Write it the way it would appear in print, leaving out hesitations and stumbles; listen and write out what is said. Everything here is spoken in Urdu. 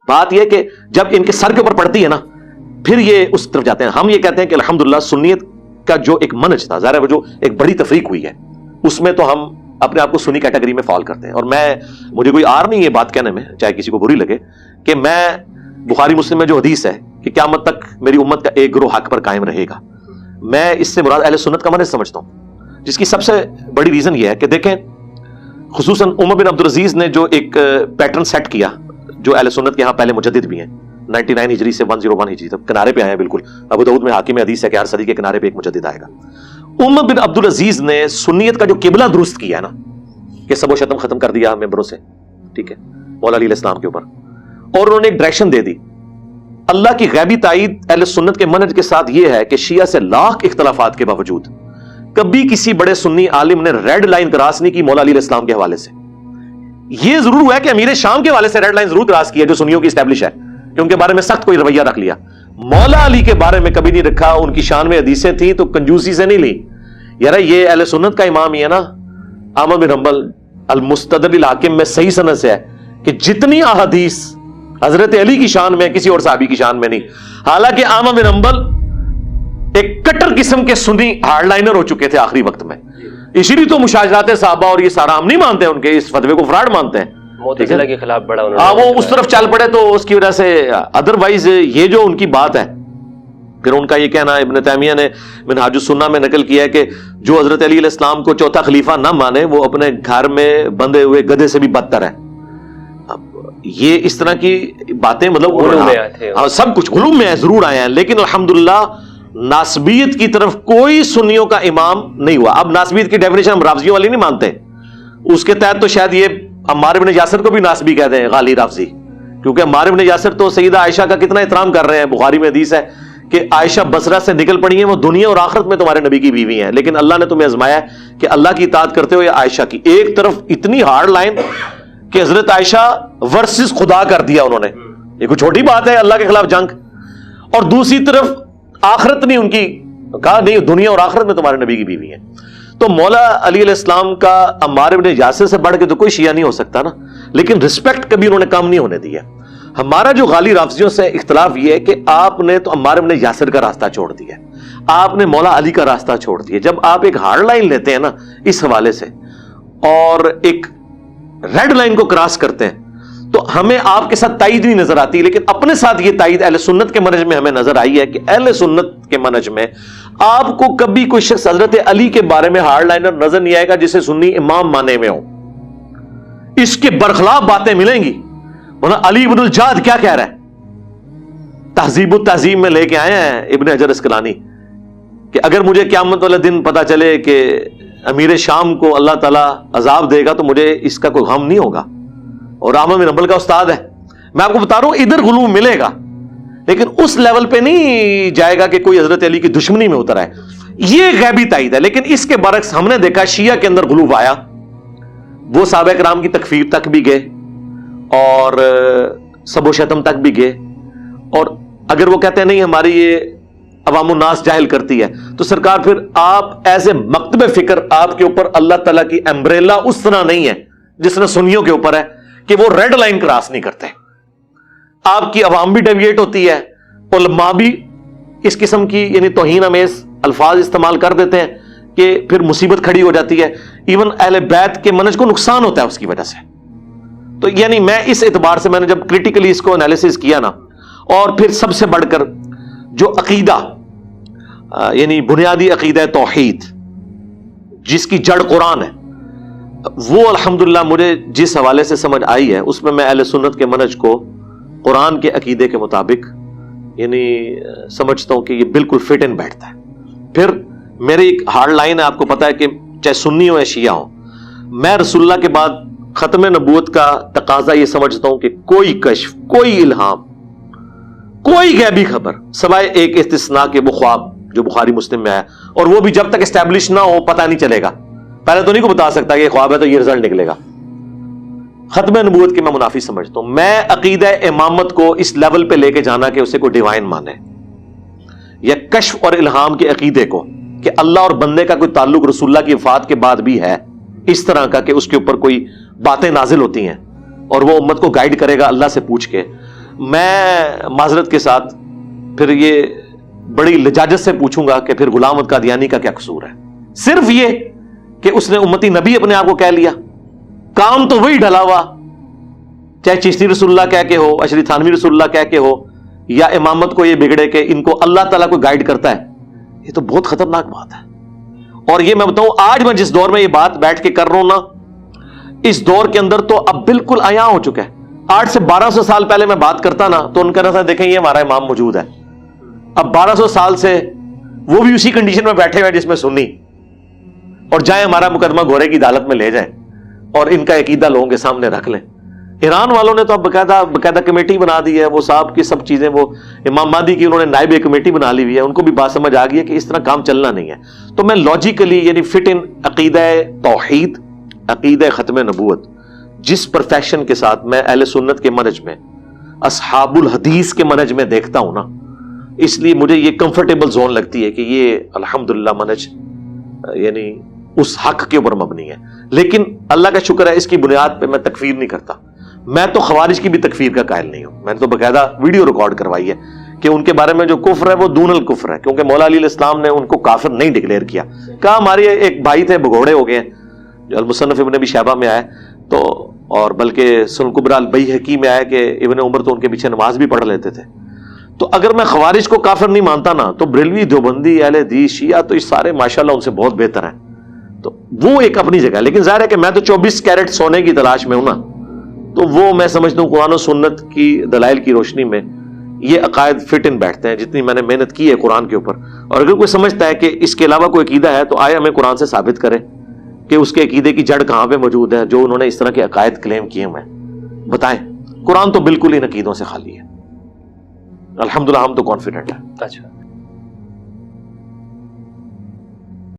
بات یہ کہ جب ان کے سر کے اوپر پڑتی ہے نا پھر یہ اس طرف جاتے ہیں. ہم یہ کہتے ہیں کہ الحمدللہ سنیت کا جو ایک منہج تھا، ظاہر ہے وہ جو ایک بڑی تفریق ہوئی ہے اس میں تو ہم اپنے آپ کو سنی کیٹیگری میں فال کرتے ہیں. اور مجھے کوئی آر نہیں یہ بات کہنے میں، چاہے کسی کو بری لگے، کہ میں بخاری مسلم میں جو حدیث ہے کہ قیامت تک میری امت کا ایک گروہ حق پر قائم رہے گا، میں اس سے مراد اہل سنت کا منہج سمجھتا ہوں. جس کی سب سے بڑی ریزن یہ ہے کہ دیکھیں خصوصاً عمر بن عبدالعزیز نے جو ایک پیٹرن سیٹ کیا، جو اہل سنت کے ہاں پہلے مجدد بھی ہیں، 99 ہجری سے 101 ہجری تک کنارے پہ آئے ہیں. بالکل ابو داؤد میں حاکم حدیث ہے کہ ہر صدی کے کنارے پہ ایک مجدد آئے گا. عمر بن عبدالعزیز نے سنیت کا جو قبلہ درست کیا ہے نا، کہ سب و شتم ختم کر دیا ممبروں سے، ٹھیک ہے، مولا علیہ السلام کے اوپر، اور انہوں نے ایک ڈائریکشن دے دی. اللہ کی غیبی تائید اہل سنت کے منہج کے ساتھ یہ ہے کہ شیعہ سے لاکھ اختلافات کے باوجود کبھی کسی بڑے سنی عالم نے ریڈ لائن کراس نہیں کی مولا علیہ السلام کے حوالے سے. یہ ضرور ہوا ہے کہ امیر شام کے حوالے سے ریڈ لائن ضرور کراس کی ہے جو سنیوں کی اسٹیبلش ہے کہ ان کے بارے میں سخت کوئی رویہ رکھ لیا. مولا علی کے بارے میں کبھی نہیں رکھا. ان کی شان میں حدیثیں تھیں تو کنجوسی سے نہیں لی. یار یہ اہل سنت کا امام ہی ہے نا احمد بن حنبل المستدرک الحاکم میں صحیح سند سے ہے کہ جتنی احادیث حضرت علی کی شان میں کسی اور صحابی کی شان میں نہیں. حالانکہ احمد بن حنبل ایک کٹر قسم کے سنی ہارڈ لائنر ہو چکے تھے آخری وقت میں، اسی لیے تو مشاجرات صحابہ اور یہ سارا ہم نہیں مانتے، ان کے اس فتوے کو فراڈ مانتے ہیں. معتزلہ کے خلاف بڑا انہوں نے وہ اس طرف چل پڑے تو اس کی وجہ سے ادروائز یہ جو ان کی بات ہے، پھر ان کا یہ کہنا ابن تیمیہ نے منہاج السنہ میں نقل کیا ہے کہ جو حضرت علی علیہ السلام کو چوتھا خلیفہ نہ مانے وہ اپنے گھر میں بندھے ہوئے گدھے سے بھی بدتر ہے. یہ اس طرح کی باتیں مطلب سب کچھ علوم میں ضرور آئے ہیں، لیکن الحمدللہ ناسبیت کی طرف کوئی سنیوں کا امام نہیں ہوا. اب ناسبیت کی ڈیفینیشن ہم رافضیوں والی نہیں مانتے، اس کے تحت تو شاید یہ عمار بن یاسر کو بھی ناسبی کہتے ہیں، غالی رافضی، کیونکہ عمار بن یاسر تو سیدہ عائشہ کا کتنا احترام کر رہے ہیں. بخاری میں حدیث ہے کہ عائشہ بصرہ سے نکل پڑی ہیں، وہ دنیا اور آخرت میں تمہارے نبی کی بیوی ہیں، لیکن اللہ نے تمہیں آزمایا ہے کہ اللہ کی اطاعت کرتے ہو یا عائشہ کی. ایک طرف اتنی ہارڈ لائن کہ حضرت عائشہ ورسز خدا کر دیا انہوں نے، یہ کوئی چھوٹی بات ہے اللہ کے خلاف جنگ، اور دوسری طرف آخرت نہیں ان کی کہا نہیں دنیا اور آخرت میں تمہارے نبی کی بیوی ہیں. تو مولا علی علیہ السلام کا عمار بن یاسر سے بڑھ کے تو کوئی شیعہ نہیں ہو سکتا نا، لیکن رسپیکٹ کبھی انہوں نے کم نہیں ہونے دی ہے. ہمارا جو غالی رافضیوں سے اختلاف یہ ہے کہ آپ نے تو عمار بن یاسر کا راستہ چھوڑ دیا، آپ نے مولا علی کا راستہ چھوڑ دیا. جب آپ ایک ہارڈ لائن لیتے ہیں نا اس حوالے سے اور ایک ریڈ لائن کو کراس کرتے ہیں تو ہمیں آپ کے ساتھ تائید نہیں نظر آتی، لیکن اپنے ساتھ یہ تائید اہل سنت کے منہج میں ہمیں نظر آئی ہے کہ اہل سنت کے منہج میں آپ کو کبھی کوئی شخص حضرت علی کے بارے میں ہارڈ لائنر نظر نہیں آئے گا جسے سنی امام مانے میں ہو. اس کے برخلاف باتیں ملیں گی. علی بن الجاد کیا کہہ رہا ہے؟ تہذیب التہذیب میں لے کے آئے ہیں ابن حجر اسقلانی کہ اگر مجھے قیامت والے دن پتا چلے کہ امیر شام کو اللہ تعالیٰ عذاب دے گا تو مجھے اس کا کوئی غم نہیں ہوگا. اور احمد بن حنبل کا استاد ہے، میں آپ کو بتا رہا ہوں ادھر غلو ملے گا، لیکن اس لیول پہ نہیں جائے گا کہ کوئی حضرت علی کی دشمنی میں اتر آئے. یہ غیبی تائید ہے. لیکن اس کے برعکس ہم نے دیکھا شیعہ کے اندر غلو آیا، وہ صحابہ کرام کی تکفیر تک بھی گئے اور سب و شتم تک بھی گئے. اور اگر وہ کہتے ہیں نہیں ہماری یہ عوام الناس جاہل کرتی ہے تو سرکار پھر آپ ایز اے مکتب فکر آپ کے اوپر اللہ تعالیٰ کی امبریلا اس طرح نہیں ہے جس نے سنیوں کے اوپر ہے کہ وہ ریڈ لائن کراس نہیں کرتے. آپ کی عوام بھی ڈیویٹ ہوتی ہے، علماء بھی اس قسم کی یعنی توہین امیز الفاظ استعمال کر دیتے ہیں کہ پھر مصیبت کھڑی ہو جاتی ہے. ایون اہل بیت کے منہج کو نقصان ہوتا ہے اس کی وجہ سے. تو یعنی میں اس اعتبار سے میں نے جب کریٹیکلی اس کو انالیسس کیا نا، اور پھر سب سے بڑھ کر جو عقیدہ یعنی بنیادی عقیدہ توحید جس کی جڑ قرآن ہے، وہ الحمدللہ مجھے جس حوالے سے سمجھ آئی ہے اس میں میں اہل سنت کے منہج کو قرآن کے عقیدے کے مطابق یعنی سمجھتا ہوں کہ یہ بالکل فٹ ان بیٹھتا ہے. پھر میری ایک ہارڈ لائن ہے، آپ کو پتا ہے کہ چاہے سنی ہو یا شیعہ ہو، میں رسول اللہ کے بعد ختم نبوت کا تقاضا یہ سمجھتا ہوں کہ کوئی کشف، کوئی الہام، کوئی غیبی خبر سوائے ایک استثناء کے وہ خواب جو بخاری مسلم میں ہے، اور وہ بھی جب تک اسٹیبلش نہ ہو پتہ نہیں چلے گا. پہلے تو نہیں کو بتا سکتا کہ یہ خواب ہے تو یہ رزلٹ نکلے گا. ختم نبوت کے میں منافی سمجھتا ہوں. میں عقیدہ امامت کو اس لیول پہ لے کے جانا کہ اسے کوئی ڈیوائن مانے، یا کشف اور الہام کے عقیدے کو کہ اللہ اور بندے کا کوئی تعلق رسول اللہ کی وفات کے بعد بھی ہے اس طرح کا کہ اس کے اوپر کوئی باتیں نازل ہوتی ہیں اور وہ امت کو گائیڈ کرے گا اللہ سے پوچھ کے. میں معذرت کے ساتھ پھر یہ بڑی لجاجت سے پوچھوں گا کہ پھر غلام احمد قادیانی کا کیا قصور ہے؟ صرف یہ کہ اس نے امتی نبی اپنے آپ کو کہہ لیا، کام تو وہی ڈلا ہوا، چاہے چشتی رسول اللہ کہہ کے ہو، اشری تھانوی رسول اللہ کہہ کے ہو، یا امامت کو یہ بگڑے کہ ان کو اللہ تعالیٰ کو گائیڈ کرتا ہے. یہ تو بہت خطرناک بات ہے. اور یہ میں بتاؤں، آج میں جس دور میں یہ بات بیٹھ کے کر رہا ہوں نا، اس دور کے اندر تو اب بالکل عیاں ہو چکا ہے. 800 سے 1200 سال پہلے میں بات کرتا نا تو ان کا نظر دیکھیں یہ ہمارا امام موجود ہے. اب 1200 سال سے وہ بھی اسی کنڈیشن میں بیٹھے ہوئے جس میں سنی، اور جائیں ہمارا مقدمہ گھوڑے کی عدالت میں لے جائیں اور ان کا عقیدہ لوگوں کے سامنے رکھ لیں. ایران والوں نے تو اب باقاعدہ کمیٹی بنا دی ہے، وہ صاحب کی سب چیزیں، وہ امام مہدی کی انہوں نے نائب کمیٹی بنا لی ہوئی ہے. ان کو بھی بات سمجھ آ گئی ہے کہ اس طرح کام چلنا نہیں ہے. تو میں لاجیکلی یعنی فٹ ان عقیدہ توحید، عقیدہ ختم نبوت، جس پرفیکشن کے ساتھ میں اہل سنت کے منہج میں، اصحاب الحدیث کے منہج میں دیکھتا ہوں نا، اس لیے مجھے یہ کمفرٹیبل زون لگتی ہے کہ یہ الحمدللہ منہج یعنی اس حق کے اوپر مبنی ہے. لیکن اللہ کا شکر ہے اس کی بنیاد پہ میں تکفیر نہیں کرتا. میں تو خوارج کی بھی تکفیر کا قائل نہیں ہوں. میں نے تو باقاعدہ ویڈیو ریکارڈ کروائی ہے کہ ان کے بارے میں جو کفر ہے وہ دون الکفر ہے، کیونکہ مولا علی الاسلام نے ان کو کافر نہیں ڈکلیئر کیا. کہا ہمارے ایک بھائی تھے بھگوڑے ہو گئے ہیں، جو المصنف ابن ابی شیبہ میں آئے تو، اور بلکہ سنن کبریٰ البیہقی میں آئے کہ ابن عمر تو ان کے پیچھے نماز بھی پڑھ لیتے تھے. تو اگر میں خوارج کو کافر نہیں مانتا نا تو بریلوی، دیوبندی، اہل حدیث، شیعہ تو یہ سارے ماشاءاللہ ان سے بہت بہتر ہیں. تو وہ ایک اپنی جگہ. لیکن ظاہر ہے کہ میں تو 24 کیرٹ سونے کی تلاش میں ہوں نا، تو وہ میں سمجھتا ہوں قرآن و سنت کی دلائل کی روشنی میں یہ عقائد فٹ ان بیٹھتے ہیں جتنی میں نے محنت کی ہے قرآن کے اوپر. اور اگر کوئی سمجھتا ہے کہ اس کے علاوہ کوئی عقیدہ ہے تو آئے ہمیں قرآن سے ثابت کرے کہ اس کے عقیدے کی جڑ کہاں پہ موجود ہے جو انہوں نے اس طرح کے عقائد کلیم کیے ہوئے ہیں، بتائیں. قرآن تو بالکل ان عقیدوں سے خالی ہے. الحمدللہ ہم تو کانفیڈنٹ ہیں. اچھا